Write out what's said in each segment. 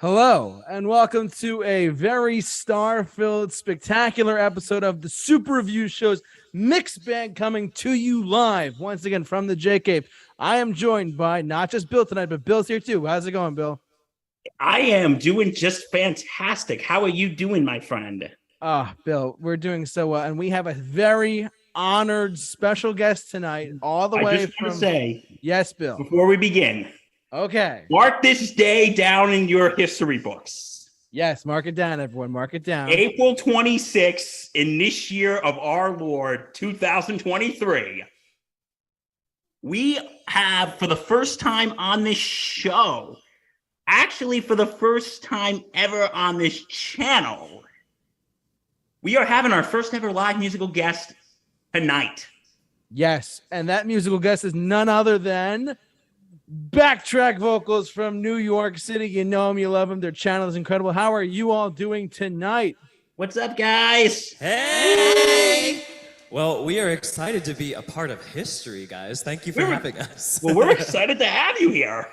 Hello, and welcome to a very star-filled, spectacular episode of the Super Review Show's Mixed Bag, coming to you live once again from the J Cave. I am joined by not just Bill tonight, but Bill's here too. How's it going, Bill? I am doing just fantastic. How are you doing, my friend? Bill, we're doing so well, and we have a very honored special guest tonight, all the way just want from. to say, yes, Bill. before we begin, okay, mark this day down in your history books. Yes, mark it down, everyone. Mark it down. April 26th in this year of our Lord, 2023. We have, for the first time on this show, actually for the first time ever on this channel, we are having our first ever live musical guest tonight. Yes, and that musical guest is none other than Backtrack vocals from New York City. You know them, you love them. Their channel is incredible. How are you all doing tonight? What's up, guys? Hey! Well, we are excited to be a part of history, guys. Thank you for having us. Well, we're excited to have you here.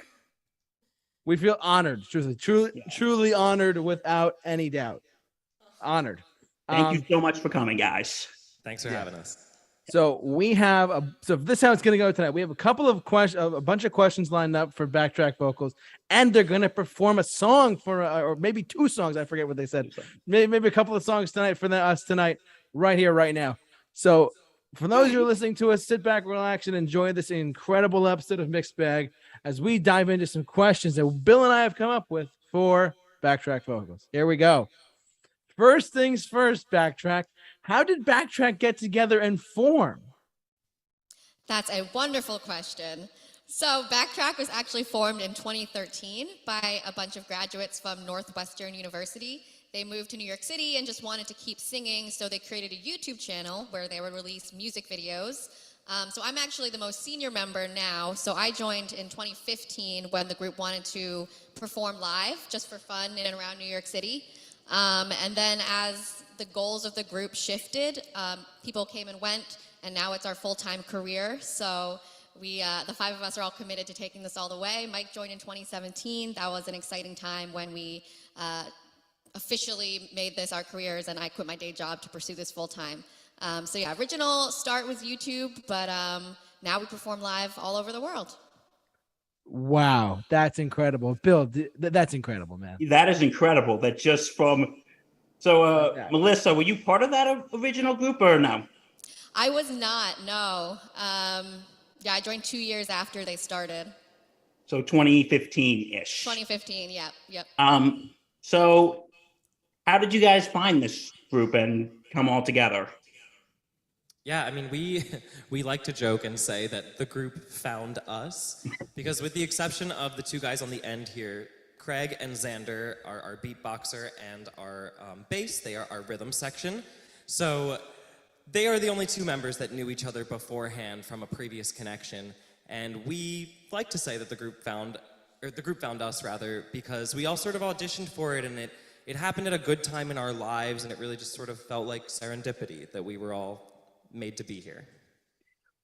We feel honored, truly honored without any doubt. Honored. Thank you so much for coming, guys. Thanks for having us. So we have this is how it's going to go tonight. We have a couple of questions, a bunch of questions lined up for Backtrack vocals, and they're going to perform a song for, or maybe two songs. I forget what they said. Maybe a couple of songs tonight for us tonight, right here, right now. So for those who are listening to us, sit back, relax, and enjoy this incredible episode of Mixed Bag as we dive into some questions that Bill and I have come up with for Backtrack vocals. Here we go. First things first, Backtrack. How did Backtrack get together and form? That's a wonderful question. So Backtrack was actually formed in 2013 by a bunch of graduates from Northwestern University. They moved to New York City and just wanted to keep singing, so they created a YouTube channel where they would release music videos. So I'm actually the most senior member now, so I joined in 2015 when the group wanted to perform live just for fun in and around New York City. And then as the goals of the group shifted, people came and went, and now it's our full-time career. So we, the five of us are all committed to taking this all the way. Mike joined in 2017. That was an exciting time when we officially made this our careers, and I quit my day job to pursue this full-time. So yeah, original start was YouTube, but now we perform live all over the world. Wow, that's incredible. Bill, that's incredible, man. That is incredible. That just from... So, Melissa, were you part of that original group or no? I was not, no. Yeah, I joined 2 years after they started. So 2015-ish. 2015, yep. So how did you guys find this group and come all together? Yeah, I mean, we like to joke and say that the group found us, because with the exception of the two guys on the end here, Craig and Xander are our beatboxer and our bass. They are our rhythm section. So they are the only two members that knew each other beforehand from a previous connection. And we like to say that the group found us rather, because we all sort of auditioned for it, and it happened at a good time in our lives, and it really just sort of felt like serendipity that we were all made to be here.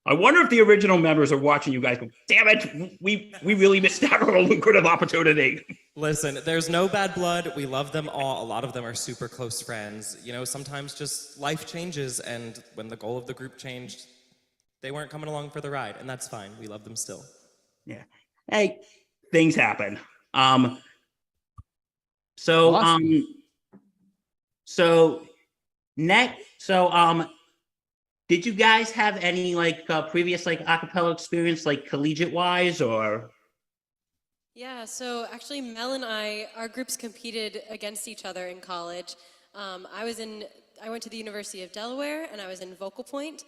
I wonder if the original members are watching you guys go, damn it, we really missed out on a lucrative opportunity. Listen, there's no bad blood. We love them all. A lot of them are super close friends. You know, sometimes just life changes, and when the goal of the group changed, they weren't coming along for the ride, and that's fine. We love them still. Yeah. Hey, things happen. Did you guys have any previous acapella experience, collegiate wise, or? Yeah, so actually Mel and our groups competed against each other in college. I went to the University of Delaware, and I was in Vocal Point,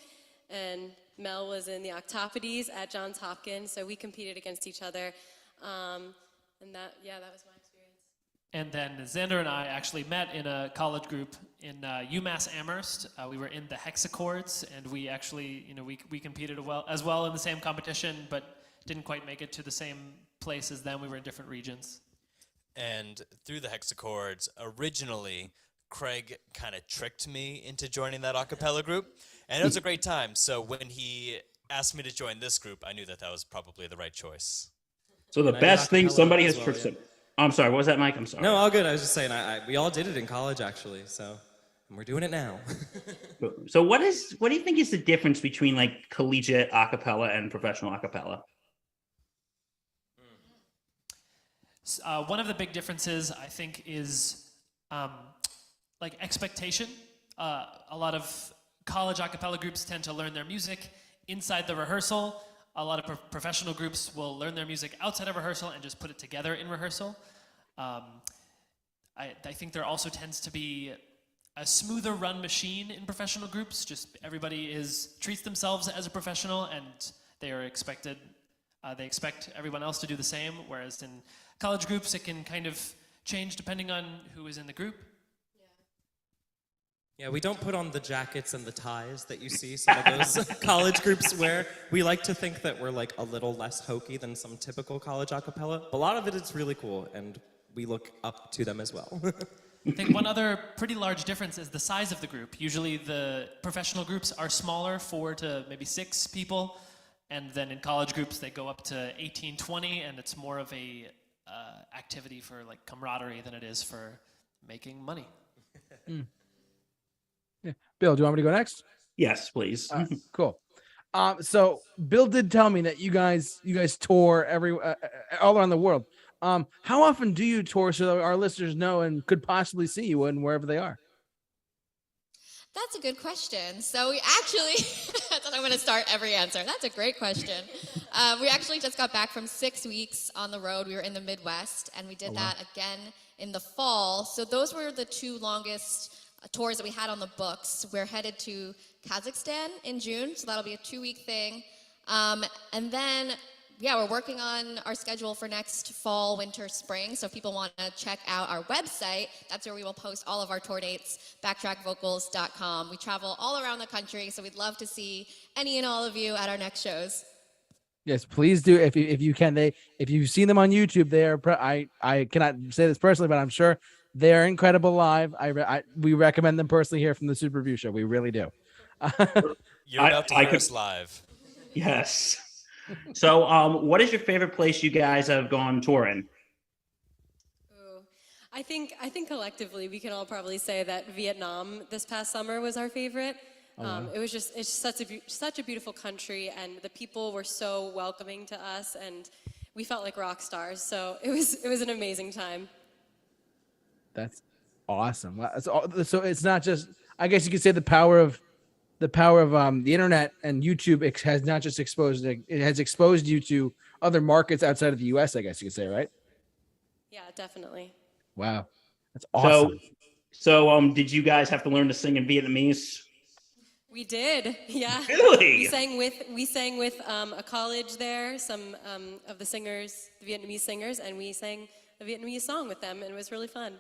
and Mel was in the Octopodes at Johns Hopkins, so we competed against each other. And that was my experience. And then Xander and I actually met in a college group in UMass Amherst. We were in the hexachords, and we actually, we competed as well in the same competition, but didn't quite make it to the same place as them. We were in different regions. And through the hexachords, originally, Craig kind of tricked me into joining that a cappella group, and it was a great time. So when he asked me to join this group, I knew that was probably the right choice. So the best thing somebody has tricked him. I'm sorry. What was that, Mike? I'm sorry. No, all good. I was just saying, we all did it in college, actually. So, and we're doing it now. So what do you think is the difference between like collegiate acapella and professional acapella? One of the big differences, I think, is like expectation. A lot of college a cappella groups tend to learn their music inside the rehearsal. A lot of professional groups will learn their music outside of rehearsal and just put it together in rehearsal. I think there also tends to be a smoother run machine in professional groups. Just everybody treats themselves as a professional, and they are expected. They expect everyone else to do the same. Whereas in college groups, it can kind of change depending on who is in the group. Yeah, we don't put on the jackets and the ties that you see some of those college groups wear. We like to think that we're like a little less hokey than some typical college a cappella. But a lot of it is really cool, and we look up to them as well. I think one other pretty large difference is the size of the group. Usually the professional groups are smaller, 4 to maybe 6 people. And then in college groups, they go up to 18, 20, and it's more of a activity for like camaraderie than it is for making money. Yeah. Bill, do you want me to go next? Yes, please. Cool. So Bill did tell me that you guys tour all around the world. How often do you tour so that our listeners know and could possibly see you and wherever they are? That's a good question. So we actually, that's how I'm going to start every answer. That's a great question. We actually just got back from 6 weeks on the road. We were in the Midwest, and we did that again in the fall. So those were the 2 longest tours that we had on the books. We're headed to Kazakhstan in June, so that'll be a 2-week thing. And then, we're working on our schedule for next fall, winter, spring. So if people want to check out our website, that's where we will post all of our tour dates, backtrackvocals.com. We travel all around the country, so we'd love to see any and all of you at our next shows. Yes, please do. If you can, if you've seen them on YouTube, they are. I cannot say this personally, but I'm sure they're incredible live. We recommend them personally here from the Super Review Show. We really do. You're about to hear us live. Yes. So, what is your favorite place you guys have gone touring? Ooh. I think collectively we can all probably say that Vietnam this past summer was our favorite. It's such a beautiful country, and the people were so welcoming to us, and we felt like rock stars. So it was an amazing time. That's awesome. So it's not just, I guess you could say the power of the internet and YouTube has not just exposed it has exposed you to other markets outside of the US, I guess you could say, right? Yeah, definitely. Wow. That's awesome. So did you guys have to learn to sing in Vietnamese? We did. Yeah. Really? We sang with a college there, some of the singers, the Vietnamese singers, and we sang a Vietnamese song with them, and it was really fun.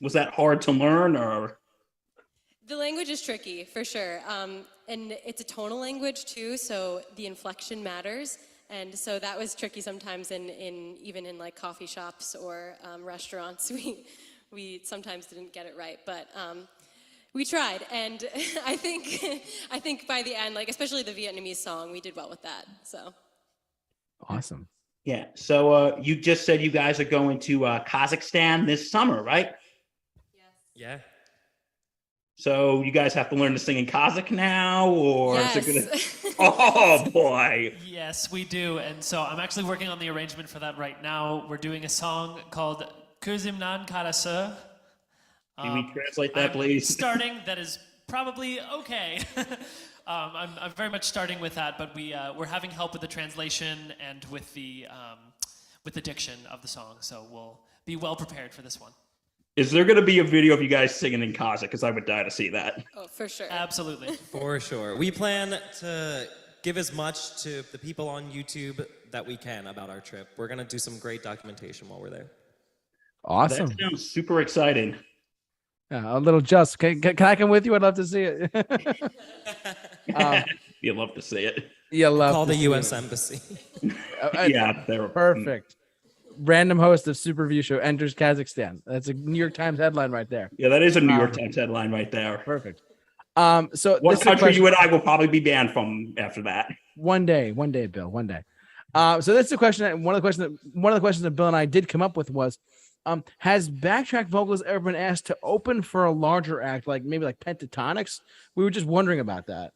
Was that hard to learn, or? The language is tricky, for sure. And it's a tonal language, too, so the inflection matters. And so that was tricky sometimes even in like coffee shops or restaurants. We sometimes didn't get it right, but we tried. And I think by the end, like especially the Vietnamese song, we did well with that. So Awesome. Yeah. So you just said you guys are going to Kazakhstan this summer, right? yes. Yeah. So you guys have to learn to sing in Kazakh now, or Yes. is it gonna? Oh boy! Yes, we do. And so I'm actually working on the arrangement for that right now. We're doing a song called Kuzimnan Karası. Can we translate that, please? Starting, that is probably okay. I'm very much starting with that, but we're having help with the translation and with the diction of the song, so we'll be well prepared for this one. Is there going to be a video of you guys singing in Kazakh? Because I would die to see that. Oh, for sure. Absolutely. For sure. We plan to give as much to the people on YouTube that we can about our trip. We're going to do some great documentation while we're there. Awesome. That sounds super exciting. Yeah, a little just. Can I come with you? I'd love to see it. You'd love to see it. You love Call to the see U.S. it. Embassy. Yeah, they're Perfect. Random host of Super Review Show enters Kazakhstan. That's a New York Times headline right there. Yeah, that is a New York Times headline right there. Perfect. So One this is a country question- you and I will probably be banned from after that. One day, Bill, one day. So that's the question. One of the questions that Bill and I did come up with was, has Backtrack Vocals ever been asked to open for a larger act, like maybe like Pentatonics? We were just wondering about that.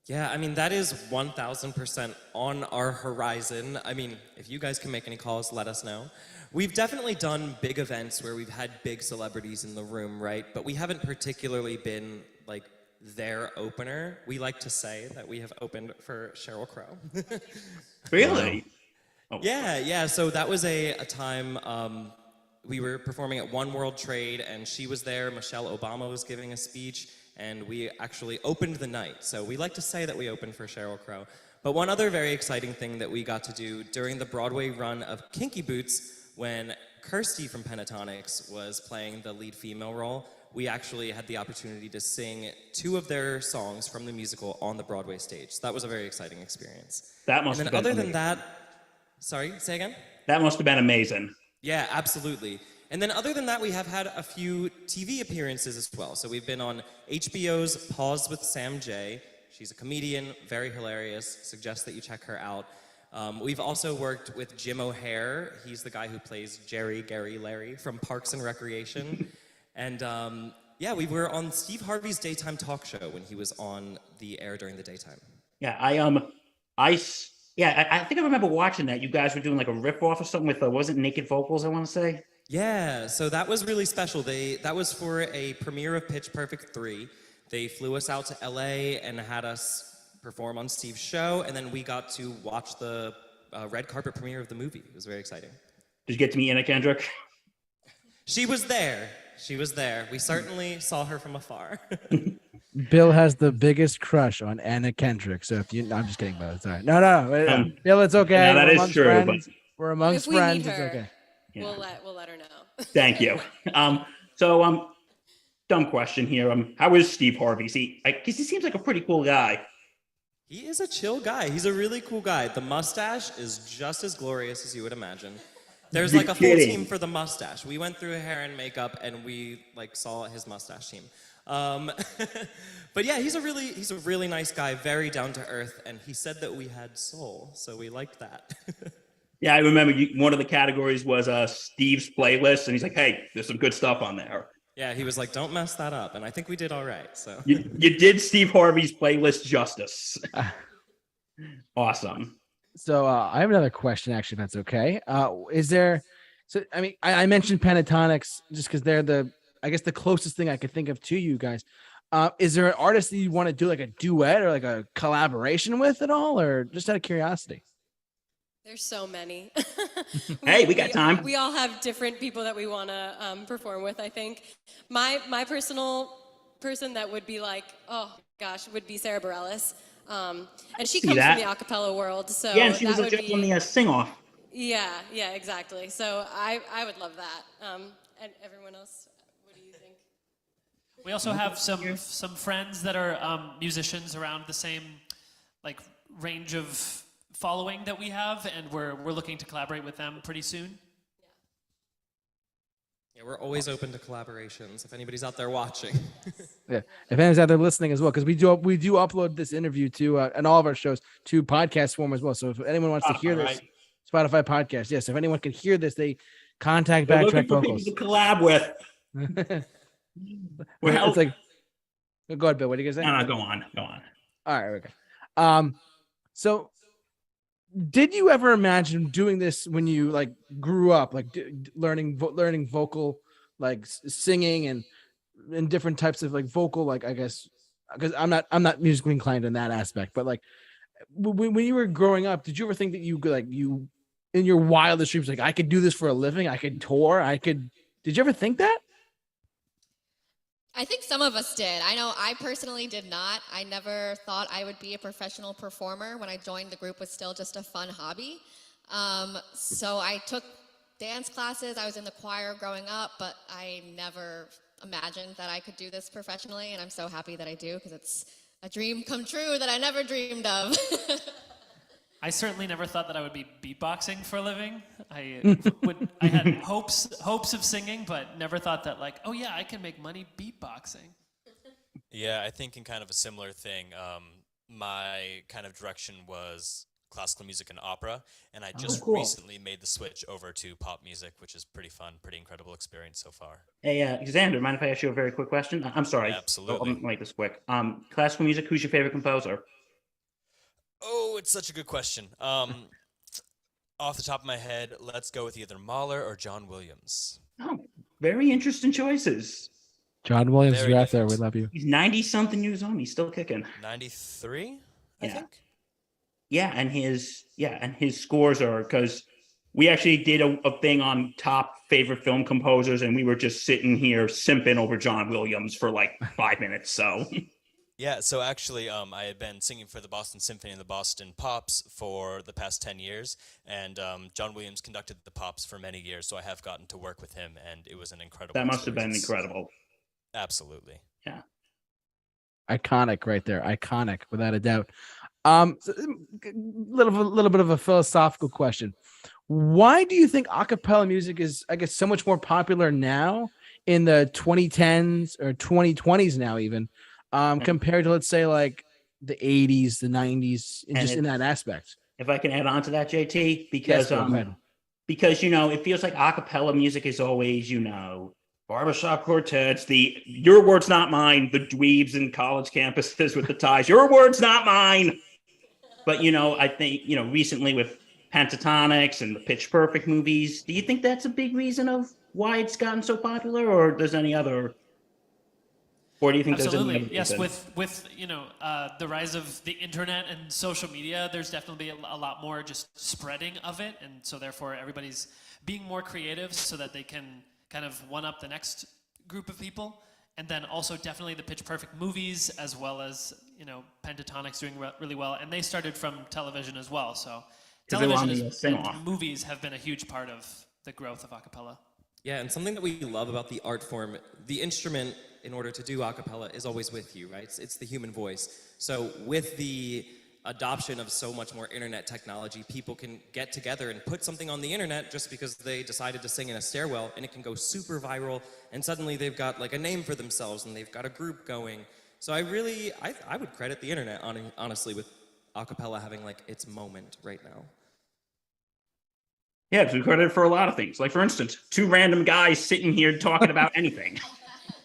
Yeah, I mean, that is 1000% on our horizon. I mean, if you guys can make any calls, let us know. We've definitely done big events where we've had big celebrities in the room, right? But we haven't particularly been like their opener. We like to say that we have opened for Sheryl Crow. Really? Oh. Yeah. So that was a time we were performing at One World Trade, and she was there. Michelle Obama was giving a speech, and we actually opened the night. So we like to say that we opened for Sheryl Crow. But one other very exciting thing that we got to do during the Broadway run of Kinky Boots, when Kirsty from Pentatonics was playing the lead female role, we actually had the opportunity to sing 2 of their songs from the musical on the Broadway stage. So that was a very exciting experience. That must and have then been other than amazing. that, sorry, say again? That must have been amazing. Yeah, absolutely. And then other than that, we have had a few TV appearances as well. So we've been on HBO's Pause with Sam J. She's a comedian, very hilarious. Suggest that you check her out. We've also worked with Jim O'Hare. He's the guy who plays Gary Larry from Parks and Recreation. And yeah, we were on Steve Harvey's daytime talk show when he was on the air during the daytime. Yeah, I think I remember watching that. You guys were doing like a riff-off or something with, wasn't Naked Vocals, I want to say? Yeah, so that was really special. That was for a premiere of Pitch Perfect 3. They flew us out to LA and had us perform on Steve's show, and then we got to watch the red carpet premiere of the movie. It was very exciting. Did you get to meet Anna Kendrick? She was there. We certainly saw her from afar. Bill has the biggest crush on Anna Kendrick. So no, I'm just kidding, Bill. Sorry. No. Bill, it's okay. No, that is true. Friends. We're amongst If we friends. meet It's her, okay. Yeah. we'll let her know. Thank you. Dumb question here. How is Steve Harvey? Because he seems like a pretty cool guy. He is a chill guy. He's a really cool guy. The mustache is just as glorious as you would imagine. There's like a full team for the mustache. We went through hair and makeup, and we like saw his mustache team. But yeah, he's a really nice guy, very down to earth, and he said that we had soul, so we liked that. Yeah, I remember one of the categories was Steve's playlist, and he's like, "Hey, there's some good stuff on there." Yeah, he was like, "Don't mess that up," and I think we did all right. So you did Steve Harvey's playlist justice. Awesome. So I have another question, actually, if that's okay. Is there? So I mean, I mentioned Pentatonics just because they're the closest thing I could think of to you guys. Is there an artist that you want to do like a duet or like a collaboration with at all, or just out of curiosity? There's so many. Hey, we got time. We all have different people that we want to perform with, I think. My personal person that would be like, oh gosh, would be Sarah Bareilles. And she comes from the a cappella world, so yeah, and she was just on the sing-off. Yeah, exactly. So I would love that. And everyone else, what do you think? We also have some friends that are musicians around the same like range of following that we have, and we're looking to collaborate with them pretty soon. yeah, we're always open to collaborations. If anybody's out there watching. Yeah, if anyone's out there listening as well, because we do upload this interview to and all of our shows to podcast form as well. So if anyone wants to hear this, Spotify podcast, yes. If anyone can hear this, they contact Backtrack Vocals. To collab with. It's like, go ahead, Bill. What are you gonna say? No, go on. All right, okay. So did you ever imagine doing this when you like grew up, like learning vocal, like singing and different types of like vocal, like I guess, because I'm not musically inclined in that aspect, but like when you were growing up, did you ever think that you in your wildest dreams, like I could do this for a living, I could tour, did you ever think that? I think some of us did. I know I personally did not. I never thought I would be a professional performer. When I joined, the group was still just a fun hobby. So I took dance classes. I was in the choir growing up, but I never imagined that I could do this professionally, and I'm so happy that I do, because it's a dream come true that I never dreamed of. I certainly never thought that I would be beatboxing for a living. I had hopes of singing, but never thought that like, oh yeah, I can make money beatboxing. Yeah, I think in kind of a similar thing, my kind of direction was classical music and opera, and I just cool. recently made the switch over to pop music, which is pretty fun, pretty incredible experience so far. Hey, Xander, mind if I ask you a very quick question? I'm sorry. Absolutely. I'll make this quick. Classical music, who's your favorite composer? Oh, it's such a good question. Off the top of my head, let's go with either Mahler or John Williams. Oh, very interesting choices. John Williams, Very you're out there. We different. love you. He's 90-something years old. He's still kicking. 93, I Yeah. think. Yeah, and his scores are, because we actually did a thing on top favorite film composers, and we were just sitting here simping over John Williams for like 5 minutes. So Yeah, so actually, I had been singing for the Boston Symphony and the Boston Pops for the past 10 years, and John Williams conducted the Pops for many years, so I have gotten to work with him, and it was an incredible that must have been experience. incredible. Absolutely. Yeah. Iconic right there. Iconic, without a doubt. Little bit of a philosophical question. Why do you think a cappella music is, I guess, so much more popular now in the 2010s or 2020s now even, compared to, let's say, like the 80s, the 90s, and just in that aspect? If I can add on to that, JT, because Yes, go ahead. because it feels like a cappella music is always, barbershop quartets, your words not mine, the dweebs in college campuses with the ties, your words not mine. But I think recently with Pentatonics and the Pitch Perfect movies, do you think that's a big reason of why it's gotten so popular, or there's any other? Or do you think Absolutely. there's any other Yes, reason? with the rise of the internet and social media, there's definitely a lot more just spreading of it, and so therefore everybody's being more creative so that they can kind of one up the next group of people. And then also definitely the Pitch Perfect movies, as well as Pentatonics doing really well, and they started from television as well. So television and movies have been a huge part of the growth of a cappella. Yeah, and something that we love about the art form, the instrument in order to do a cappella is always with you, right? It's the human voice. So with the adoption of so much more internet technology, people can get together and put something on the internet just because they decided to sing in a stairwell, and it can go super viral, and suddenly they've got like a name for themselves and they've got a group going. So I would credit the internet honestly with a cappella having like its moment right now. Yeah, it's credited for a lot of things. Like, for instance, two random guys sitting here talking about anything.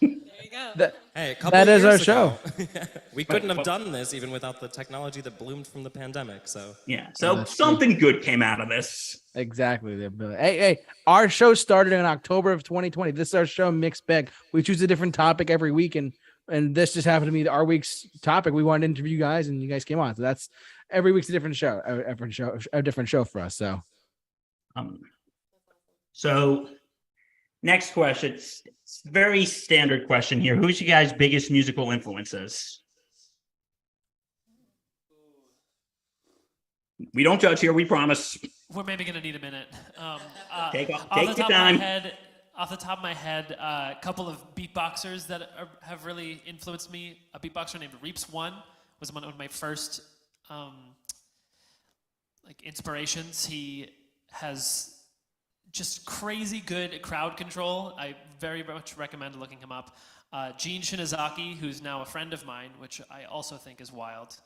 There you go. Hey, a couple That of is our years show. ago, we couldn't have done this even without the technology that bloomed from the pandemic. So Yeah, so something good came out of this. Exactly. Hey, our show started in October of 2020. This is our show, Mixed Bag. We choose a different topic every week, and this just happened to be our week's topic. We wanted to interview you guys, and you guys came on. So that's every week's a different show, a different show for us. So next question, it's a very standard question here. Who's your guys' biggest musical influences? We don't judge here, we promise. We're maybe going to need a minute. Take your Off time. the top of my head, a couple of beatboxers that have really influenced me. A beatboxer named Reaps One was one of my first inspirations. He has just crazy good crowd control. I very much recommend looking him up. Gene Shinazaki, who's now a friend of mine, which I also think is wild.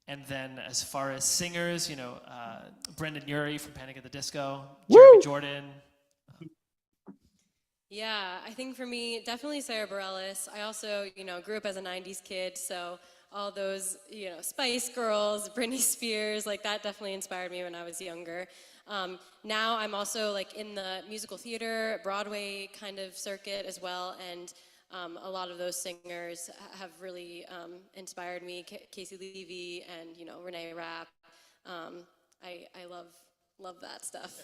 And then as far as singers, Brendan Urie from Panic at the Disco, Jeremy Jordan. Yeah, I think for me, definitely Sarah Bareilles. I also, grew up as a 90s kid, so all those, Spice Girls, Britney Spears, that definitely inspired me when I was younger. Now I'm also in the musical theater, Broadway kind of circuit as well, and a lot of those singers have really inspired me. Casey Levy and Renee Rapp. I love that stuff.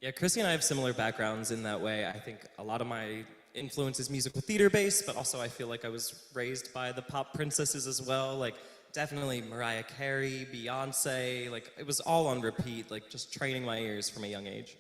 yeah, Chrissy and I have similar backgrounds in that way. I think a lot of my influence is musical theater based, but also I feel like I was raised by the pop princesses as well. Definitely Mariah Carey, Beyonce. It was all on repeat. Just training my ears from a young age.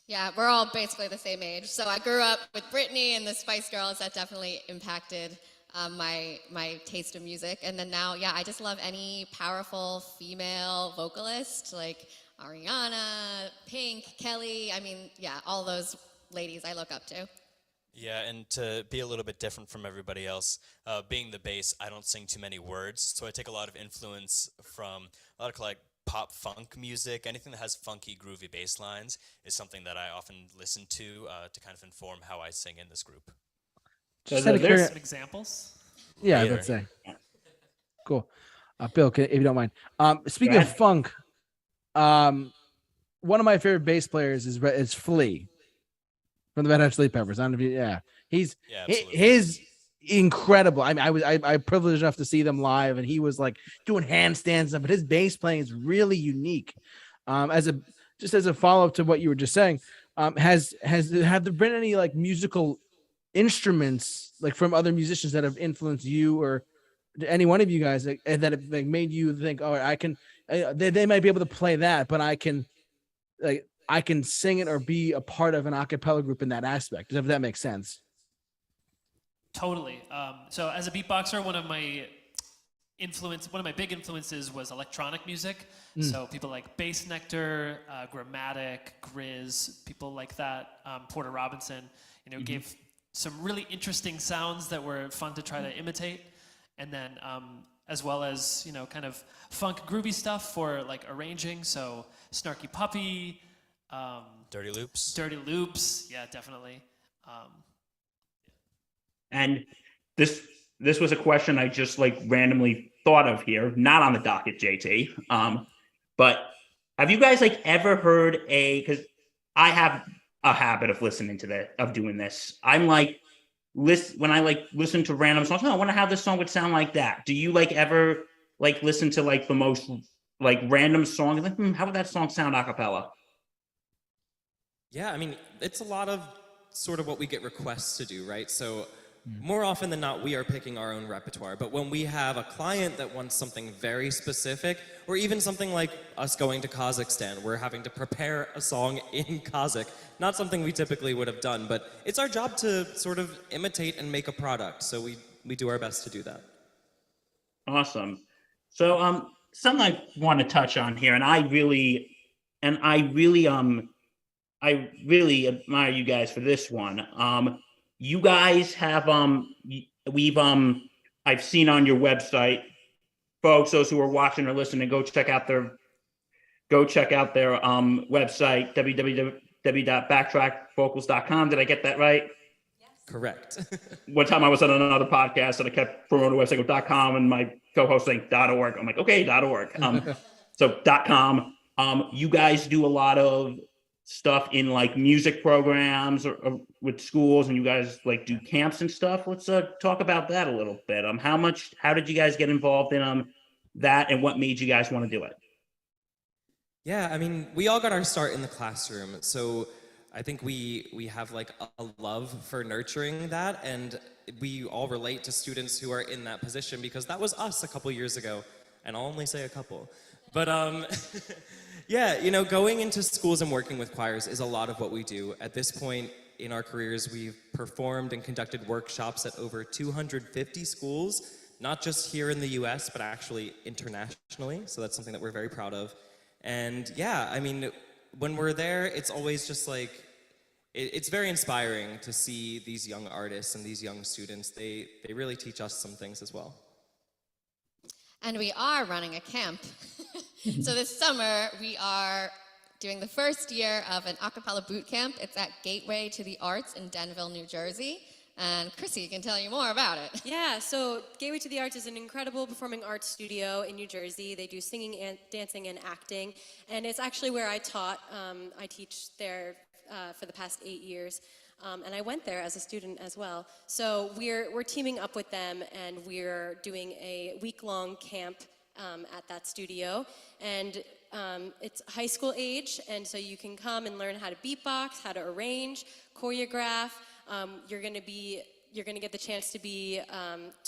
Yeah, we're all basically the same age. So I grew up with Britney and the Spice Girls. That definitely impacted my taste of music. And then now, I just love any powerful female vocalist like Ariana, Pink, Kelly. I mean, all those ladies I look up to. Yeah, and to be a little bit different from everybody else, being the bass, I don't sing too many words, so I take a lot of influence from a lot of like pop funk music. Anything that has funky, groovy bass lines is something that I often listen to kind of inform how I sing in this group. Just So out of there's Some examples. yeah, Later. let's say. Cool. Bill, if you don't mind. Speaking Go of ahead. funk, one of my favorite bass players is Flea from the Red Hot Chili Peppers. I don't know if you, yeah, he's Yeah, absolutely. his incredible. I mean, I privileged enough to see them live, and he was like doing handstands and stuff. But his bass playing is really unique. As a follow up to what you were just saying, have there been any like musical instruments like from other musicians that have influenced you or any one of you guys that have like made you think, oh, I can, they might be able to play that, but I can sing it or be a part of an a cappella group in that aspect, if that makes sense. Totally. So as a beatboxer, one of my big influences was electronic music. So people like Bass Nectar, Grammatic, Grizz, people like that, Porter Robinson, gave some really interesting sounds that were fun to try to imitate. And then as well as, kind of funk groovy stuff for like arranging. So Snarky Puppy, Dirty Loops. Dirty Loops, yeah, definitely. And this was a question I just like randomly thought of here, not on the docket, JT. But have you guys like ever heard because I have a habit of listening to of doing this. I'm like, when I like listen to random songs, I wonder how this song would sound like that. Do you like ever like listen to like the most like random song? Like, how would that song sound a cappella? Yeah, I mean, it's a lot of sort of what we get requests to do, right? So more often than not, we are picking our own repertoire. But when we have a client that wants something very specific, or even something like us going to Kazakhstan, we're having to prepare a song in Kazakh. Not something we typically would have done, but it's our job to sort of imitate and make a product. So we do our best to do that. Awesome. So something I want to touch on here, and I really admire you guys for this one. You guys have I've seen on your website, folks, those who are watching or listening, go check out their website, www.backtrackvocals.com. Did I get that right? Correct. One time I was on another podcast and I kept promoting the website with .com and my co-host saying .org. I'm like, okay, .org. So .com. You guys do a lot of stuff in like music programs or with schools, and you guys like do camps and stuff. Let's talk about that a little bit. How did you guys get involved in that, and what made you guys want to do it? Yeah, I mean, we all got our start in the classroom, so I think we have like a love for nurturing that, and we all relate to students who are in that position because that was us a couple years ago, and I'll only say a couple. But yeah, going into schools and working with choirs is a lot of what we do. At this point in our careers, we've performed and conducted workshops at over 250 schools, not just here in the US, but actually internationally. So that's something that we're very proud of. And yeah, I mean, when we're there, it's always just like, it's very inspiring to see these young artists and these young students. They really teach us some things as well. And we are running a camp. So this summer, we are doing the first year of an a cappella boot camp. It's at Gateway to the Arts in Denville, New Jersey. And Chrissy can tell you more about it. Yeah, so Gateway to the Arts is an incredible performing arts studio in New Jersey. They do singing, and dancing, and acting. And it's actually where I taught. I teach there for the past 8 years. And I went there as a student as well. So we're teaming up with them, and we're doing a week-long camp at that studio. And it's high school age, and so you can come and learn how to beatbox, how to arrange, choreograph. You're gonna get the chance to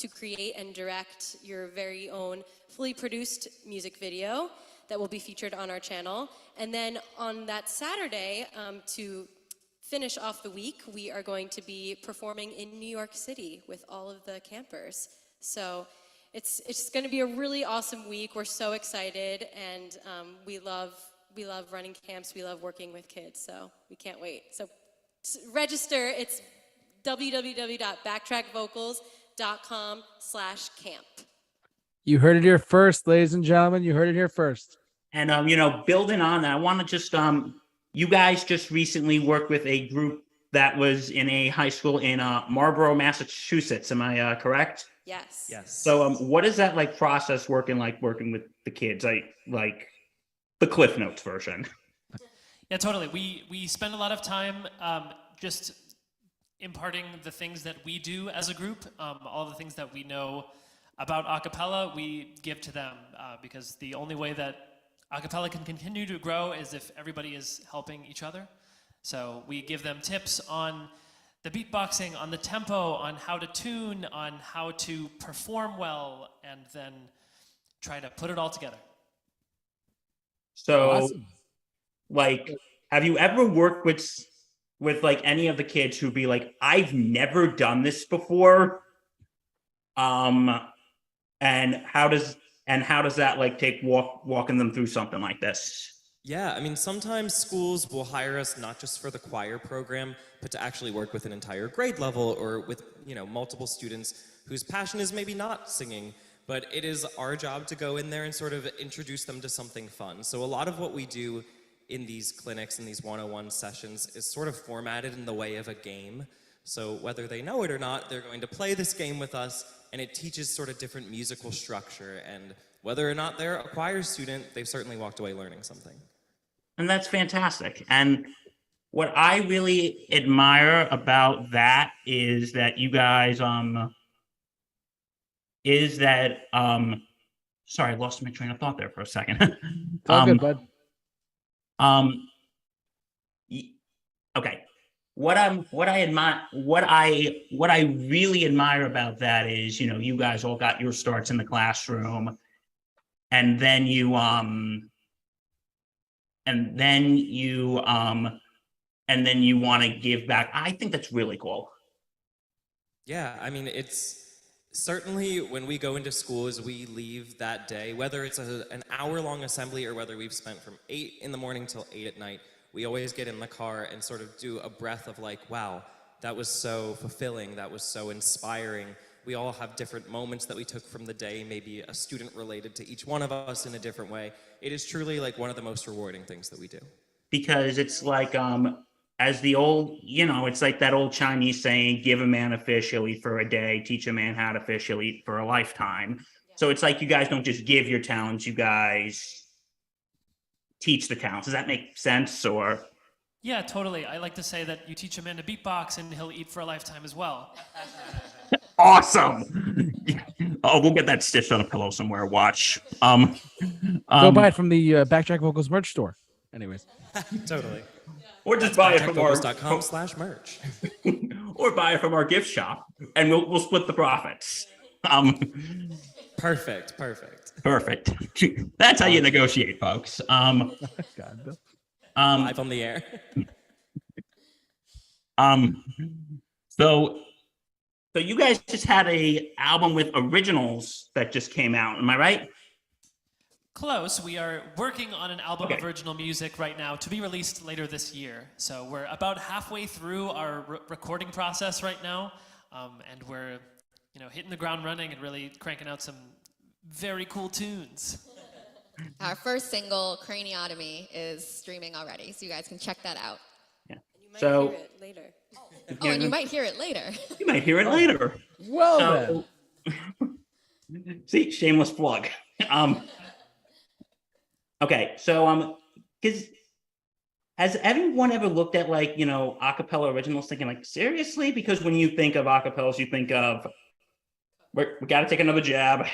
create and direct your very own fully produced music video that will be featured on our channel. And then on that Saturday, to finish off the week, we are going to be performing in New York City with all of the campers. So it's going to be a really awesome week. We're so excited, and we love running camps. We love working with kids, so we can't wait. So register. It's www.backtrackvocals.com/camp. You heard it here first, ladies and gentlemen. You heard it here first. And building on that, I want to just you guys just recently worked with a group that was in a high school in Marlborough, Massachusetts. Am I correct? Yes. Yes. So what is that like process working with the kids? Like the Cliff Notes version. Yeah, totally. We spend a lot of time just imparting the things that we do as a group, all the things that we know about a cappella, we give to them because the only way that a cappella can continue to grow is if everybody is helping each other. So we give them tips on the beatboxing, on the tempo, on how to tune, on how to perform well, and then try to put it all together. So, Awesome. like, have you ever worked with like any of the kids who'd be like, I've never done this before? And how does that like take walking them through something like this? Yeah, I mean, sometimes schools will hire us not just for the choir program, but to actually work with an entire grade level or with, multiple students whose passion is maybe not singing, but it is our job to go in there and sort of introduce them to something fun. So a lot of what we do in these clinics and these 101 sessions is sort of formatted in the way of a game. So whether they know it or not, they're going to play this game with us, and it teaches sort of different musical structure. And whether or not they're a choir student, they've certainly walked away learning something. And that's fantastic. And what I really admire about that is that you guys, sorry, I lost my train of thought there for a second. It's all good, bud. Okay. What I really admire about that is, you guys all got your starts in the classroom, and then you want to give back. I think that's really cool. Yeah, I mean, it's certainly when we go into schools, we leave that day, whether it's an hour-long assembly or whether we've spent from 8 in the morning till 8 at night, we always get in the car and sort of do a breath of like, wow, that was so fulfilling, that was so inspiring. We all have different moments that we took from the day, maybe a student related to each one of us in a different way. It is truly like one of the most rewarding things that we do. Because it's like, as the old, it's like that old Chinese saying, give a man a fish, he'll eat for a day, teach a man how to fish, he'll eat for a lifetime. So it's like you guys don't just give your talents, you guys teach the talents. Does that make sense? Or Yeah, totally. I like to say that you teach a man to beatbox and he'll eat for a lifetime as well. awesome. Oh, we'll get that stitched on a pillow somewhere. Watch. Go buy it from the Backtrack Vocals merch store. Anyways. Totally. Or just buy it from backtrackvocals.com/merch. Or buy it from our gift shop, and we'll split the profits. Perfect. Perfect. That's how you negotiate, folks. God. Live on the air. So you guys just had a album with originals that just came out. Am I right? Close. We are working on an album of original music right now to be released later this year. So we're about halfway through our recording process right now, and we're, hitting the ground running and really cranking out some very cool tunes. Our first single, Craniotomy, is streaming already, so you guys can check that out. Yeah. You might hear it later. Oh, and you might hear it later. You might hear it later. Well, see, shameless plug. Okay, so because has everyone ever looked at like a cappella originals thinking like seriously? Because when you think of a cappellas, you think of we got to take another jab,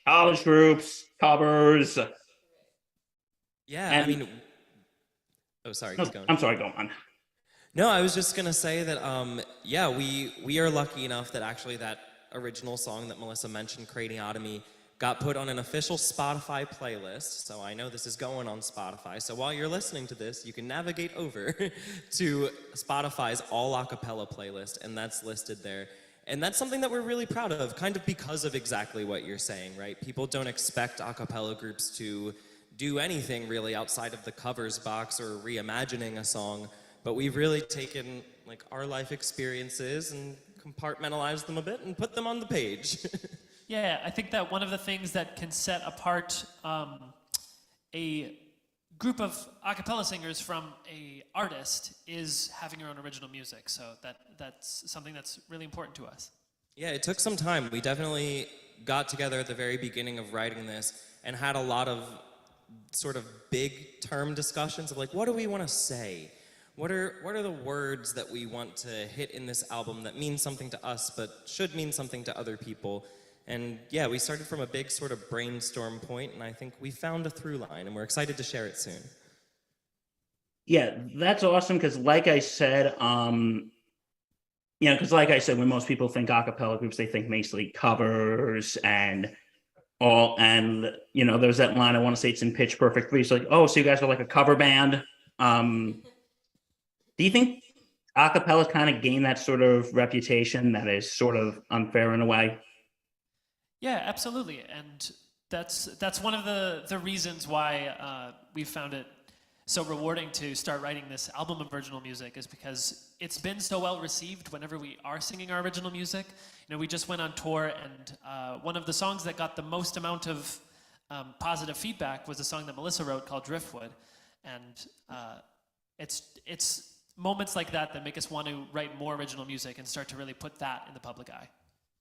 college groups, covers. Yeah, and, I mean, oh, sorry, keep going. I'm sorry, go on. No, I was just gonna say that, yeah, we are lucky enough that actually that original song that Melissa mentioned, Craniotomy, got put on an official Spotify playlist. So I know this is going on Spotify. So while you're listening to this, you can navigate over to Spotify's all a cappella playlist, and that's listed there. And that's something that we're really proud of, kind of because of exactly what you're saying, right? People don't expect a cappella groups to do anything really outside of the covers box or reimagining a song, but we've really taken like our life experiences and compartmentalize them a bit and put them on the page. Yeah, I think that one of the things that can set apart a group of a cappella singers from a artist is having your own original music. So that's something that's really important to us. Yeah, it took some time. We definitely got together at the very beginning of writing this and had a lot of sort of big term discussions of like, what do we want to say? What are the words that we want to hit in this album that mean something to us but should mean something to other people? And yeah, we started from a big sort of brainstorm point, and I think we found a through line, and we're excited to share it soon. Yeah, that's awesome because like I said, when most people think a cappella groups, they think mostly covers and there's that line, I want to say it's in Pitch Perfect 3. It's like, oh, so you guys are like a cover band. Do you think a cappella kind of gained that sort of reputation that is sort of unfair in a way? Yeah, absolutely. And that's one of the reasons why we found it so rewarding to start writing this album of original music, is because it's been so well received whenever we are singing our original music. We just went on tour, and one of the songs that got the most amount of positive feedback was a song that Melissa wrote called Driftwood. And it's moments like that that make us want to write more original music and start to really put that in the public eye.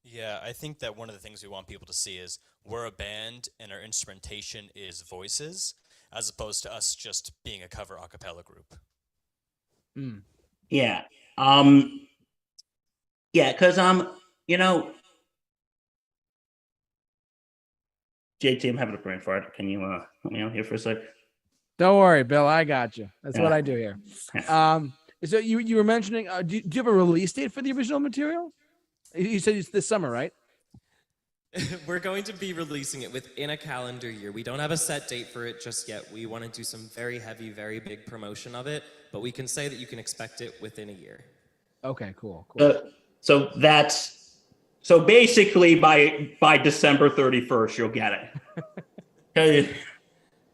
Yeah, I think that one of the things we want people to see is we're a band and our instrumentation is voices, as opposed to us just being a cover a cappella group. Yeah. Because JT, I'm having a brain fart. Can you help me out here for a sec? Don't worry, Bill. I got you. That's what Yeah. I do here. So you were mentioning, do you have a release date for the original material? You said it's this summer, right? We're going to be releasing it within a calendar year. We don't have a set date for it just yet. We want to do some very heavy, very big promotion of it, but we can say that you can expect it within a year. Okay, cool. So basically by December 31st, you'll get it.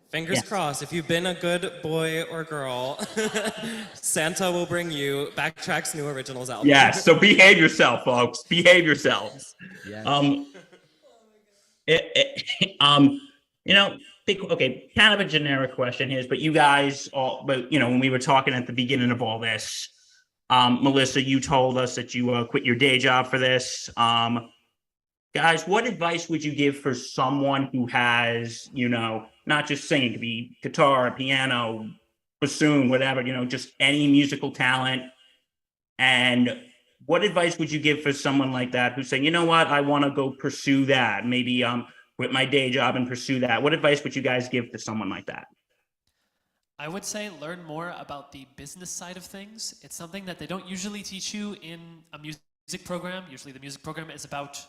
Fingers crossed. If you've been a good boy or girl, Santa will bring you Backtrack's new originals album. Yeah, so behave yourself, folks. Behave yourselves. Yes. Kind of a generic question here, but you guys when we were talking at the beginning of all this, Melissa, you told us that you quit your day job for this. Guys, what advice would you give for someone who has, not just singing, it could be guitar, piano, bassoon, whatever, just any musical talent? And what advice would you give for someone like that who's saying, you know what, I want to go pursue that, maybe quit my day job and pursue that? What advice would you guys give to someone like that? I would say learn more about the business side of things. It's something that they don't usually teach you in a music program. Usually the music program is about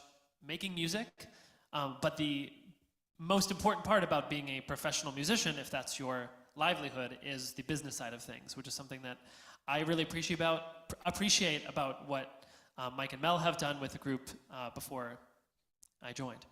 making music, but the most important part about being a professional musician, if that's your livelihood, is the business side of things, which is something that I really appreciate about what Mike and Mel have done with the group before I joined.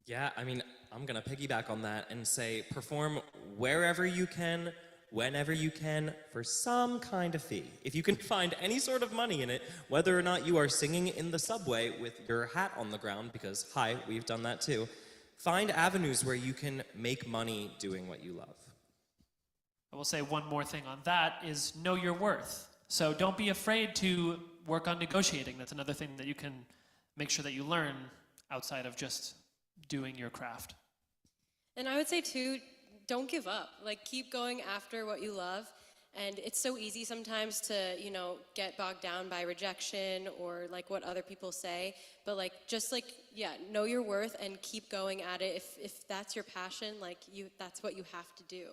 Yeah, I mean, I'm going to piggyback on that and say perform wherever you can, whenever you can, for some kind of fee. If you can find any sort of money in it, whether or not you are singing in the subway with your hat on the ground, because, hi, we've done that too, find avenues where you can make money doing what you love. I will say one more thing on that is know your worth. So don't be afraid to work on negotiating. That's another thing that you can make sure that you learn outside of just doing your craft. And I would say too, don't give up. Keep going after what you love. And it's so easy sometimes to, get bogged down by rejection or what other people say. But know your worth and keep going at it. If that's your passion, that's what you have to do,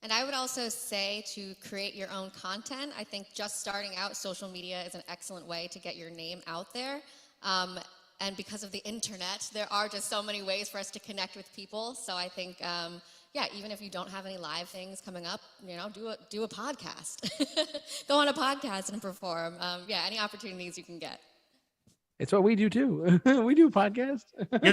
And I would also say to create your own content. I think just starting out, social media is an excellent way to get your name out there. And because of the internet, there are just so many ways for us to connect with people. So I think, even if you don't have any live things coming up, do a podcast. Go on a podcast and perform. Any opportunities you can get. It's what we do too. We do a podcast. Yeah,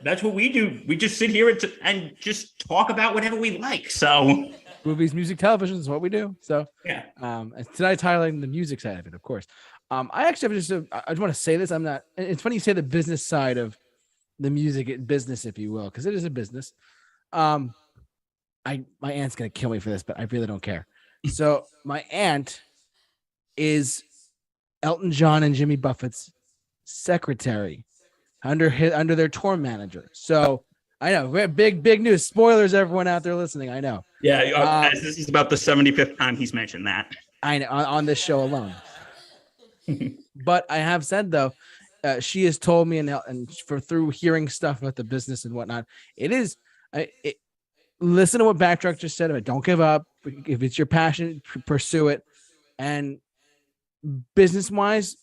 that's what we do. We just sit here and just talk about whatever we like. So Movies, music, television is what we do. So Yeah. and tonight's highlighting the music side of it, of course. I actually have I just want to say this. I'm not. It's funny you say the business side of the music business, if you will, because it is a business. My aunt's gonna kill me for this, but I really don't care. So my aunt is Elton John and Jimmy Buffett's secretary under their tour manager. So I know, big news. Spoilers, everyone out there listening. I know. Yeah, this is about the 75th time he's mentioned that. I know on this show alone. But I have said though, she has told me and through hearing stuff about the business and whatnot, listen to what Backtrack just said. Don't give up. If it's your passion, pursue it. And business-wise,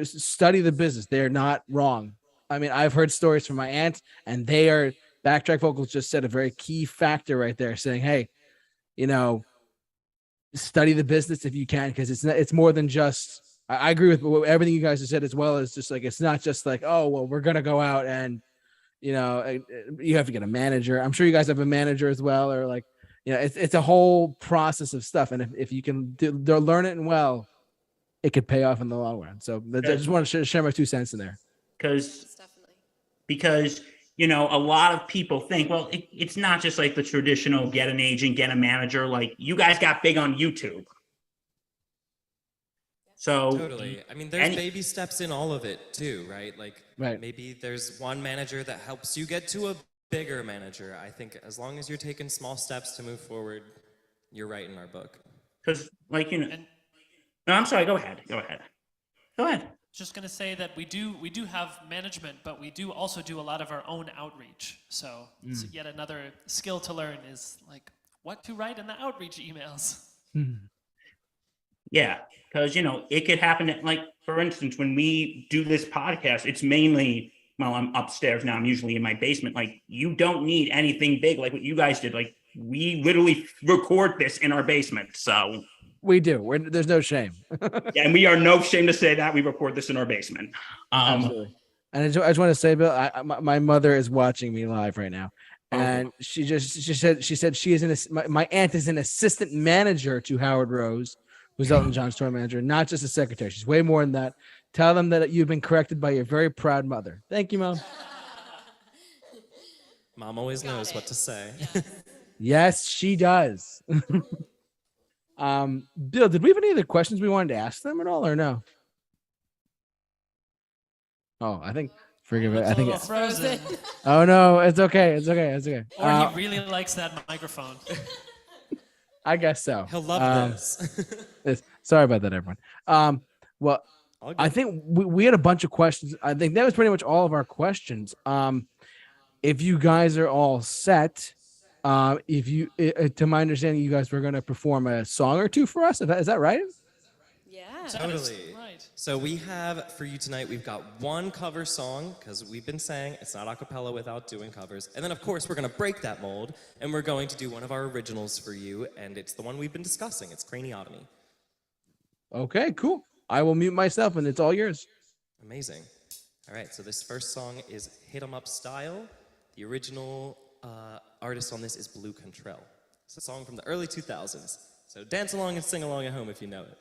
study the business. They're not wrong. I mean, I've heard stories from my aunt, and Backtrack Vocals just said a very key factor right there, saying, "Hey, study the business if you can, because it's more than just." I agree with everything you guys have said, as well as just like it's not just like, oh well, we're gonna go out and you have to get a manager. I'm sure you guys have a manager as well, or like it's a whole process of stuff, and if you can learn it and well, it could pay off in the long run. So I just want to share my 2 cents in there. Because a lot of people think, well, it's not just like the traditional get an agent, get a manager. Like you guys got big on YouTube. So totally. I mean, there's baby steps in all of it too, right? Like maybe there's one manager that helps you get to a bigger manager. I think as long as you're taking small steps to move forward, you're right in our book. Because no, I'm sorry. Go ahead. Just going to say that we do have management, but we do also do a lot of our own outreach. So it's yet another skill to learn is like what to write in the outreach emails. Yeah, because it could happen. Like for instance, when we do this podcast, it's mainly I'm upstairs now. I'm usually in my basement. Like you don't need anything big like what you guys did. Like we literally record this in our basement. So. We do. There's no shame. Yeah, and we are no shame to say that we record this in our basement. Absolutely. And I just want to say, Bill, my mother is watching me live right now, and she said she is my aunt is an assistant manager to Howard Rose, who's Elton John's tour manager, not just a secretary. She's way more than that. Tell them that you've been corrected by your very proud mother. Thank you, Mom. Mom always knows what to say. Yes, she does. Bill, did we have any other questions we wanted to ask them at all, or no? Oh, I think forgive it. I think it's frozen. Oh no, it's okay. It's okay. Or he really likes that microphone. I guess so. He'll love this. Sorry about that, everyone. Well, I think we had a bunch of questions. I think that was pretty much all of our questions. If you guys are all set. To my understanding, you guys were going to perform a song or two for us. Is that right? Yeah. Totally. Right. So we have for you tonight, we've got one cover song because we've been saying it's not a cappella without doing covers. And then, of course, we're going to break that mold and we're going to do one of our originals for you. And it's the one we've been discussing. It's Craniotomy. Okay, cool. I will mute myself and it's all yours. Amazing. All right. So this first song is Hit 'Em Up Style. The original artist on this is Blue Contrell. It's a song from the early 2000s. So dance along and sing along at home if you know it.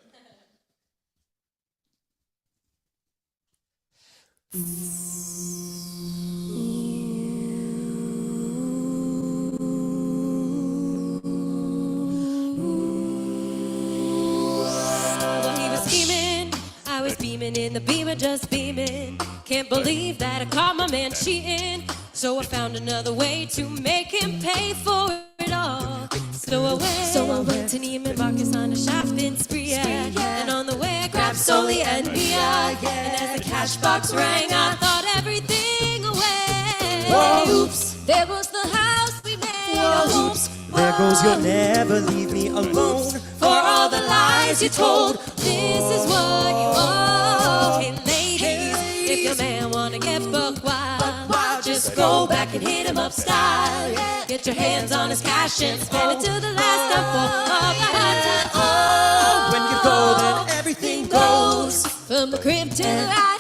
Well, he was scheming, I was beaming in the beamer, just beaming. Can't believe that I caught my man cheating. So I found another way to make him pay for it all. So I went to Neiman Marcus on a shopping spree, and on the way I grabbed Soli and Mia. And as the cash box rang, I thought everything away. Whoa. Oops. There was the house we made. Whoa. Oops. There goes you'll never leave me alone. For all the lies you told, this is what you owe. Hey ladies, if your man wanna get buck wild, just go back and hit him up style. Get your hands on his cash and spend it to the last of Oh, when you go, then everything goes. From the crib to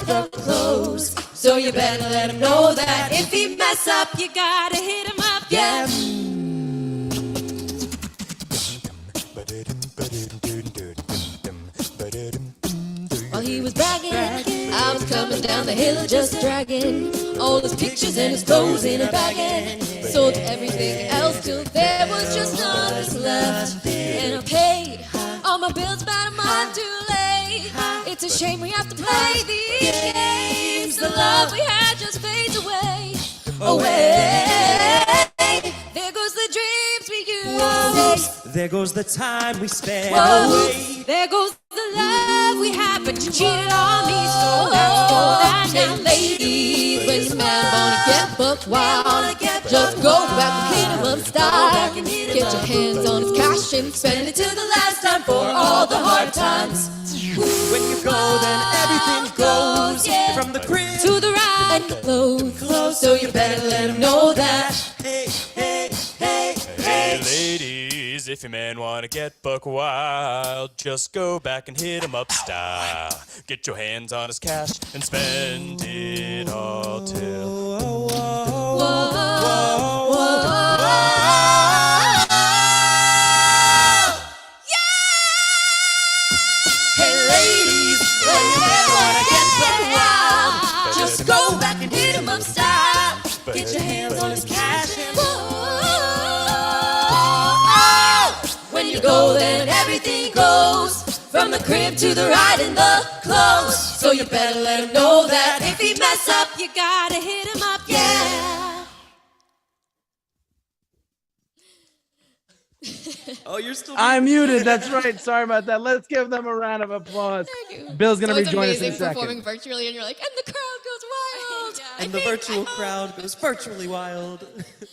the clothes. So you better let him know that if he mess up, you gotta hit him up, yeah. bragging. I was coming down the hill just dragging all his pictures and his clothes in a bag. Sold everything else till there was just nothing left. And I paid all my bills about a month too late. It's a shame we have to play these games. The love we had just fades away. There goes the dreams we used. There goes the time we spent Whoa. away. There goes the love we had, but you cheated on me, so that's for that. Now, ladies, when you man wanna get buck wild, just go back and hit him up style. Get your hands on his cash and spend it till the last time for all the hard times. When you go, then everything goes. Yeah. From the crib To the right and close, so you better let him know that. Hey, hey, hey, Hey, ladies, if your man wanna get buck wild, just go back and hit him up style. Get your hands on his cash and spend it all till. Hey ladies, when you ever wanna get buck wild, just go back and hit him up style. Get your hands on his cash and when you go, then everything goes. From the crib to the ride and the clothes. So you better let him know that if he mess up, you gotta hit him up, yeah. Oh, you're still. I'm muted. That's right. Sorry about that. Let's give them a round of applause. Thank you. Bill's gonna So it's rejoin us in a amazing performing second. virtually, and you're like, and the crowd goes wild. And the virtual crowd goes virtually wild.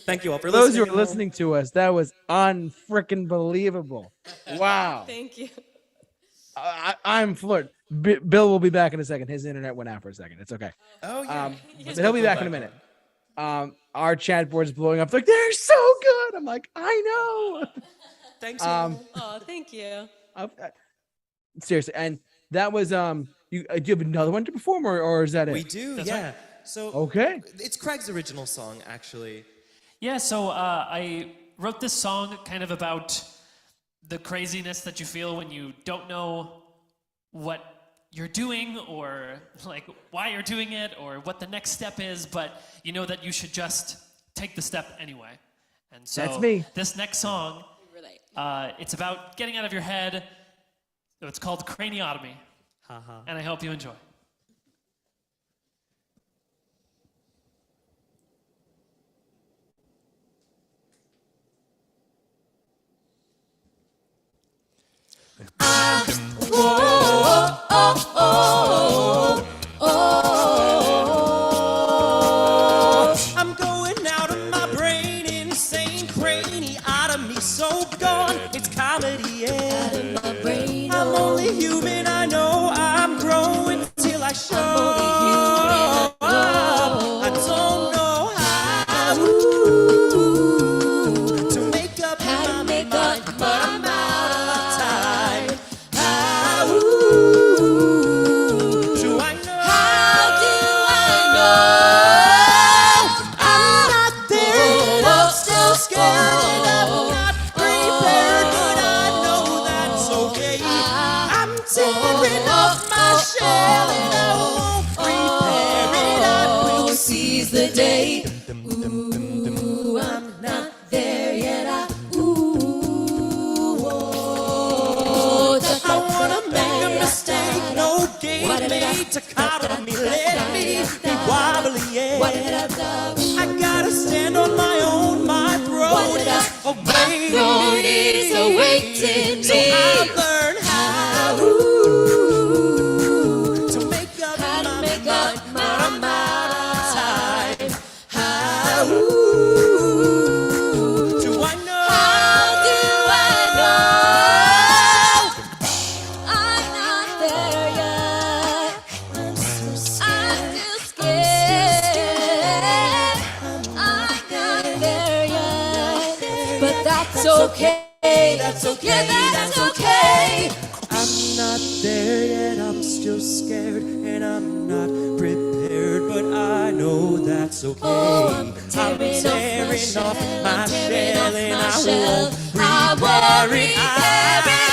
Thank you all for For those who listening. are listening to us, that was unfreaking believable. Wow. Thank you. I'm floored. Bill will be back in a second. His internet went out for a second. It's okay. Oh yeah. But he'll be back in a minute. Our chat board's blowing up. Like, they're so good. I'm like, I know. Thanks. Oh, thank you. Seriously. And that was do you have another one to perform, or is that it? We do. That's Yeah. So Okay. it's Craig's original song, actually. Yeah, so I wrote this song kind of about the craziness that you feel when you don't know what you're doing or like why you're doing it or what the next step is, but you know that you should just take the step anyway. And so That's me. This next song, Relate. it's about getting out of your head. So it's called Craniotomy, and I hope you enjoy. I'm going out of my brain, insane craniotomy, so gone. It's comedy, yeah. I'm only human, I know I'm growing till I show. I don't know how to make up my mind, but I'm out of time. How do I know? How do I know? I'm not there, I'm still scared, and I'm not prepared, but I know that's okay. I'm tearing off my shell, and I won't prepare it. I will seize the day. Ooh, I'm not there yet. I wanna make a mistake, no game made to coddle me, let me be wobbly, yeah. I gotta stand on my own, my throat is awaiting me. So I'll learn how to make up my mind, but I'm out of time. How do I know? How do I know? I'm not there yet. I'm still scared. I'm not there yet. But that's okay. That's okay. Yeah, that's okay. I'm not there yet, I'm still scared, and I'm not prepared, but I know that's okay. Oh, I'm tearing off my shell, and I won't I won't repair it. repair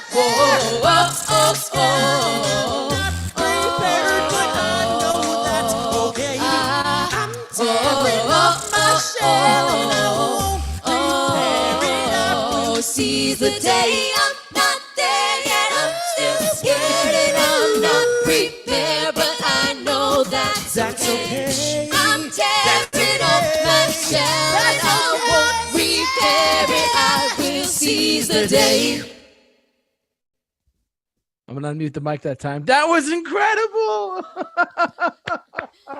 it. oh, oh, oh, oh. Not prepared, but I know that's okay. I'm tearing up my shell and I won't prepare it. I will Seize the day, I'm not there yet. I'm still scared and I'm not prepared, but I know that's okay. I'm tearing up my shell and I won't repair it. I will seize the day. I'm gonna unmute the mic that time. That was incredible.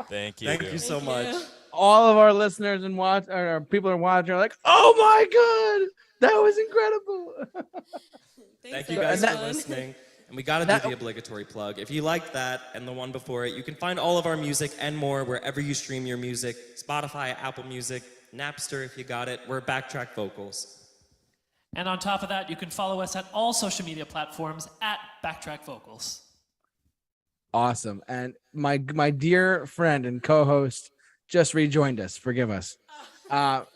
Thank you. Thank you so much. All of our listeners and or people who are watching are like, "Oh my god, that was incredible." Thank you guys for listening. And we got to do the obligatory plug. If you liked that and the one before it, you can find all of our music and more wherever you stream your music. Spotify, Apple Music, Napster if you got it. We're Backtrack Vocals. And on top of that, you can follow us at all social media platforms at Backtrack Vocals. Awesome. And my dear friend and co-host just rejoined us. Forgive us. But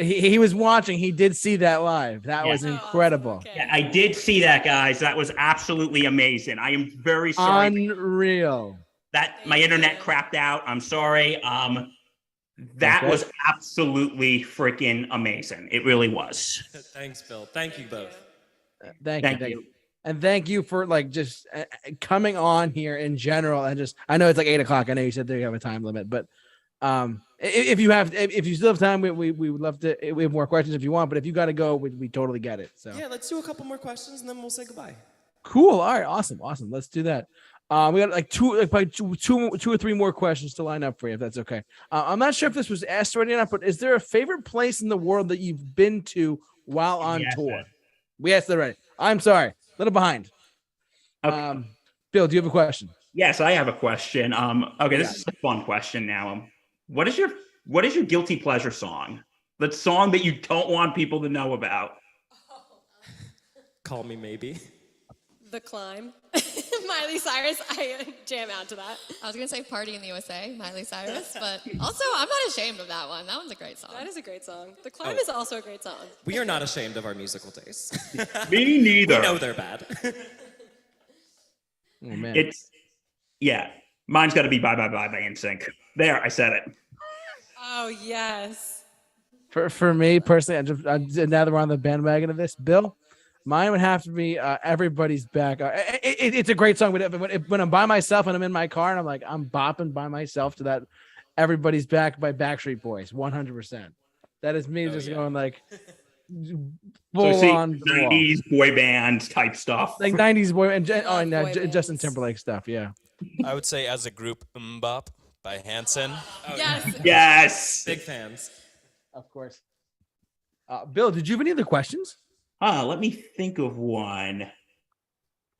he was watching. He did see that live. That was incredible. Awesome. Okay. Yeah, I did see that, guys. That was absolutely amazing. I am very sorry Unreal. that my internet crapped out. I'm sorry. That Okay. was absolutely freaking amazing. It really was. Thanks, Bill. Thank you both. Thank you. And thank you for like just coming on here in general. And just, I know it's like 8:00. I know you said they have a time limit, but if you still have time, we would love to. We have more questions if you want, but if you got to go, we totally get it. So Yeah, let's do a couple more questions and then we'll say goodbye. cool. All right, awesome. Let's do that. We got like two or three more questions to line up for you, if that's okay. I'm not sure if this was asked already or not, but is there a favorite place in the world that you've been to while on tour? We asked that already. I'm sorry, a little behind. Okay. Bill, do you have a question? Yes, I have a question. Okay, this is a fun question now. What is your guilty pleasure song? The song that you don't want people to know about. Call Me Maybe. The Climb. Miley Cyrus, I jam out to that. I was gonna say Party in the USA, Miley Cyrus, but also I'm not ashamed of that one. That one's a great song. That is a great song. The Climb is also a great song. We are not ashamed of our musical tastes. Me neither. We know they're bad. Oh man, mine's got to be Bye Bye Bye by NSYNC. There, I said it. Oh, yes. for me personally, now that we're on the bandwagon of this, Bill, mine would have to be Everybody's Back. It's a great song, but when I'm by myself and I'm in my car and I'm bopping by myself to that Everybody's Back by Backstreet Boys, 100%. That is me going like full on 90s boy band type stuff. like 90s boy and Boy Justin bands. Timberlake stuff. Yeah. I would say as a group, Mbop by Hanson. Yes. Yes. Big fans. Of course. Bill, did you have any other questions? Let me think of one.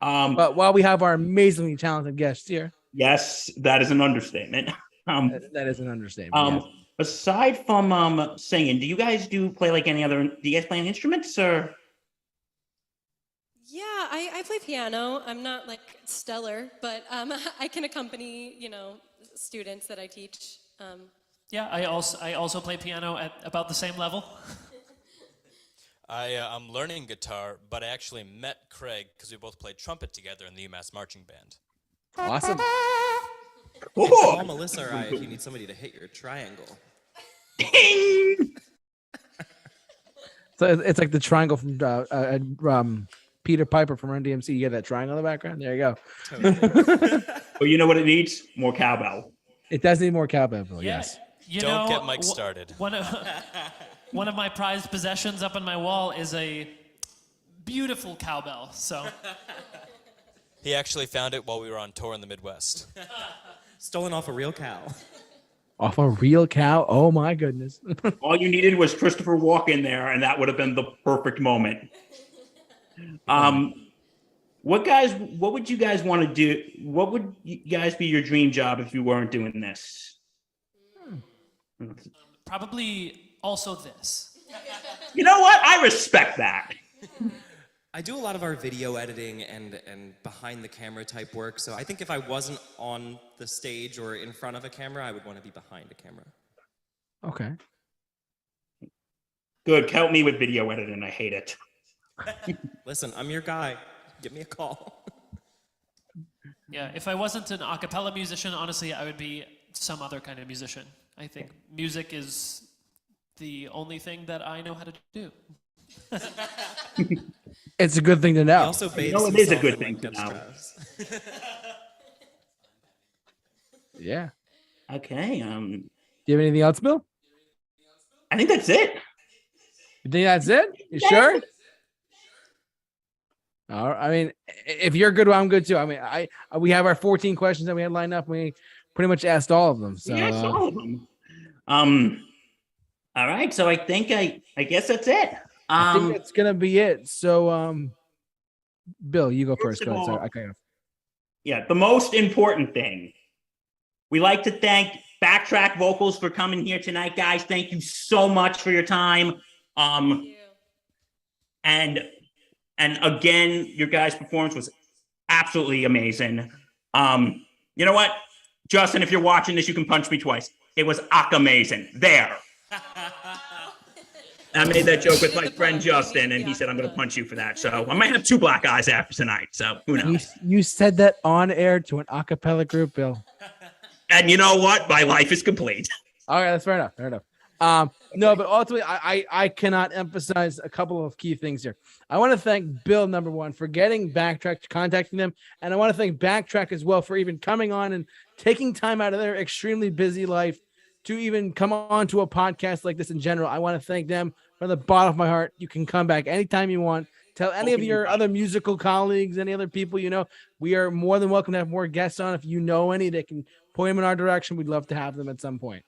But while we have our amazingly talented guests here, Yes, that is an understatement. that is an understatement. Yes. Aside from singing, do you guys play like any other? Do you guys play any instruments or? Yeah, I play piano. I'm not like stellar, but I can accompany, students that I teach. Yeah, I also play piano at about the same level. I'm learning guitar, but I actually met Craig because we both played trumpet together in the UMass marching band. Awesome. Call Melissa or I if you need somebody to hit your triangle. So it's like the triangle from Peter Piper from Run DMC. You get that triangle in the background. There you go. Totally. Well, you know what it needs? More cowbell. It does need more cowbell, Bill. Yes. Don't get Mike started. One of my prized possessions up on my wall is a beautiful cowbell. So He actually found it while we were on tour in the Midwest. Stolen off a real cow. Off a real cow. Oh my goodness. All you needed was Christopher Walken there, and that would have been the perfect moment. What would you guys want to do? What would you guys be your dream job if you weren't doing this? probably also this. You know what? I respect that. I do a lot of our video editing and behind the camera type work, so I think if I wasn't on the stage or in front of a camera, I would want to be behind a camera. Okay. Good. Help me with video editing. I hate it. Listen, I'm your guy. give me a call. Yeah, if I wasn't an a cappella musician, honestly, I would be some other kind of musician. I think music is the only thing that I know how to do. It's a good thing to He know. also bathes it is a himself good in, thing like, to good know. straws. Yeah. Okay. Do you have anything else, Bill? I think that's it. You think that's it? You sure? All right. I mean, if you're good, well, I'm good too. I mean, we have our 14 questions that we had lined up. We pretty much asked all of them. So Yes, all of them. All right. So I think I guess that's it. I think that's gonna be it. So Bill, you go first. First of Go ahead. Sorry, all- I cut you off. Yeah, the most important thing. We like to thank Backtrack Vocals for coming here tonight, guys. Thank you so much for your time. And again, your guys' performance was absolutely amazing. You know what, Justin, if you're watching this, you can punch me twice. It was amazing. There. I made that joke with my friend Justin, and he said I'm going to punch you for that. So I might have 2 black eyes after tonight. So who knows? You said that on air to an a cappella group, Bill. And you know what? My life is complete. All right, that's fair enough. Fair enough. No, but ultimately, I cannot emphasize a couple of key things here. I want to thank Bill, number one, for getting Backtrack, contacting them, and I want to thank Backtrack as well for even coming on and taking time out of their extremely busy life to even come on to a podcast like this in general. I want to thank them from the bottom of my heart. You can come back anytime you want. Tell any of your other musical colleagues, any other people you know, we are more than welcome to have more guests on. If you know any that can point them in our direction, we'd love to have them at some point.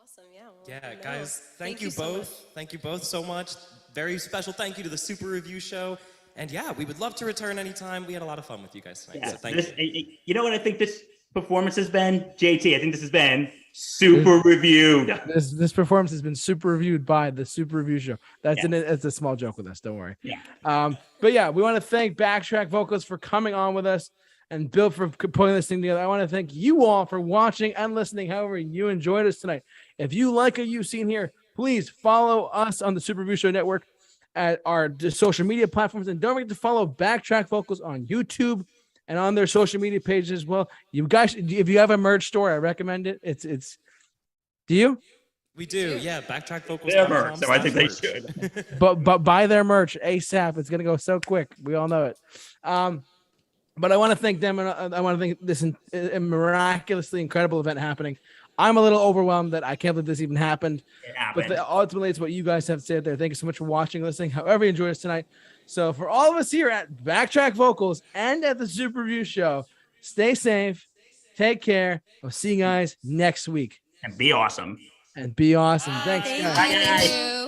Awesome, yeah. Well, Yeah, no. guys, thank you so both. much. Thank you both so much. Very special thank you to the Super Review Show. And yeah, we would love to return anytime. We had a lot of fun with you guys tonight. Yeah, So thank you. You know what I think this performance has been? JT, I think this has been super reviewed. This performance has been super reviewed by the Super Review Show. That's Yeah. it's a small joke with us. Don't worry. Yeah. But yeah, we want to thank Backtrack Vocals for coming on with us and Bill for putting this thing together. I want to thank you all for watching and listening. However, you enjoyed us tonight. If you like what you've seen here, please follow us on the Super Review Show Network at our social media platforms, and don't forget to follow Backtrack Vocals on YouTube and on their social media pages as well. You guys, if you have a merch store, I recommend it. It's. Do you? We do, yeah. Backtrackvocals.com. Their merch, so I think they should. But buy their merch ASAP. It's gonna go so quick. We all know it. But I want to thank them, and I want to thank this miraculously incredible event happening. I'm a little overwhelmed that I can't believe this even happened. It happened. But ultimately, it's what you guys have to say out there. Thank you so much for watching, listening, however you enjoyed us tonight. So for all of us here at Backtrack Vocals and at the Super Review Show, stay safe, take care. We'll see you guys next week. And be awesome. And be awesome. Thanks, guys. Bye, guys. Thank you.